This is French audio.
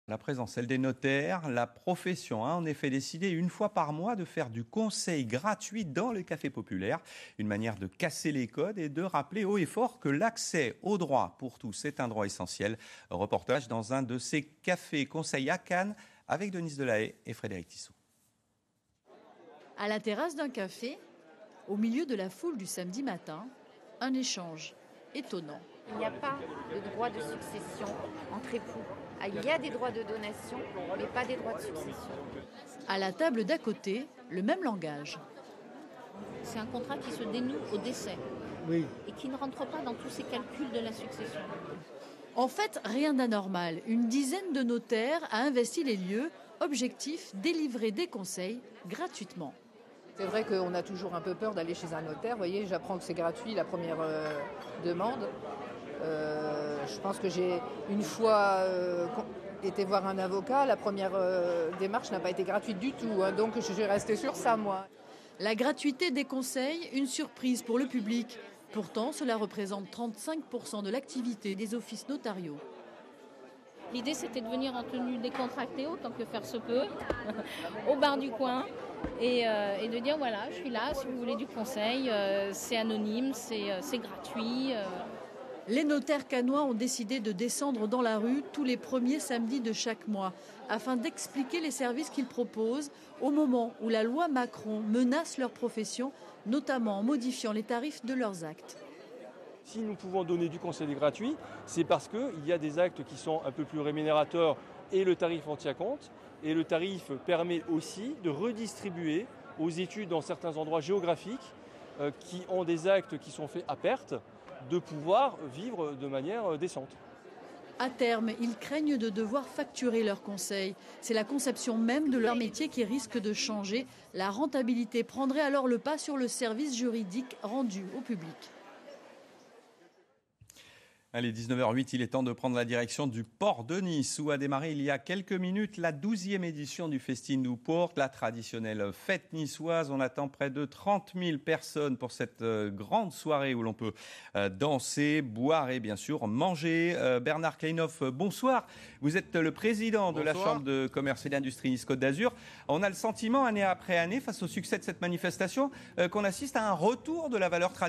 La présence, celle des notaires, la profession a en effet décidé une fois par mois de faire du conseil gratuit dans le café populaire. Une manière de casser les codes et de rappeler haut et fort que l'accès au droit pour tous est un droit essentiel. Reportage dans un de ces cafés conseils à Cannes avec Denise Delahaye et Frédéric Tissot. À la terrasse d'un café, au milieu de la foule du samedi matin, un échange étonnant. Il n'y a pas de droit de succession entre époux. Il y a des droits de donation, mais pas des droits de succession. À la table d'à côté, le même langage. C'est un contrat qui se dénoue au décès et qui ne rentre pas dans tous ces calculs de la succession. En fait, rien d'anormal. Une dizaine de notaires a investi les lieux. Objectif, délivrer des conseils gratuitement. C'est vrai qu'on a toujours un peu peur d'aller chez un notaire. Vous voyez, j'apprends que c'est gratuit la première demande. Je pense que j'ai une fois été voir un avocat. La première démarche n'a pas été gratuite du tout. Donc je suis restée sur ça, moi. La gratuité des conseils, une surprise pour le public. Pourtant, cela représente 35% de l'activité des offices notariaux. L'idée, c'était de venir en tenue décontractée, autant que faire se peut, au bar du coin, et de dire voilà, je suis là, si vous voulez du conseil, c'est anonyme, c'est gratuit. Les notaires cannois ont décidé de descendre dans la rue tous les premiers samedis de chaque mois, afin d'expliquer les services qu'ils proposent au moment où la loi Macron menace leur profession, notamment en modifiant les tarifs de leurs actes. Si nous pouvons donner du conseil gratuit, c'est parce qu'il y a des actes qui sont un peu plus rémunérateurs et le tarif en tient compte. Et le tarif permet aussi de redistribuer aux études dans certains endroits géographiques qui ont des actes qui sont faits à perte, de pouvoir vivre de manière décente. À terme, ils craignent de devoir facturer leurs conseils. C'est la conception même de leur métier qui risque de changer. La rentabilité prendrait alors le pas sur le service juridique rendu au public. Allez, 19h08, il est temps de prendre la direction du port de Nice, où a démarré il y a quelques minutes la 12e édition du Festin Newport, la traditionnelle fête niçoise. On attend près de 30 000 personnes pour cette grande soirée où l'on peut danser, boire et bien sûr manger. Bernard Kleinhoff, bonsoir. Vous êtes le président de la Chambre de commerce et d'industrie Nice-Côte d'Azur. On a le sentiment, année après année, face au succès de cette manifestation, qu'on assiste à un retour de la valeur traditionnelle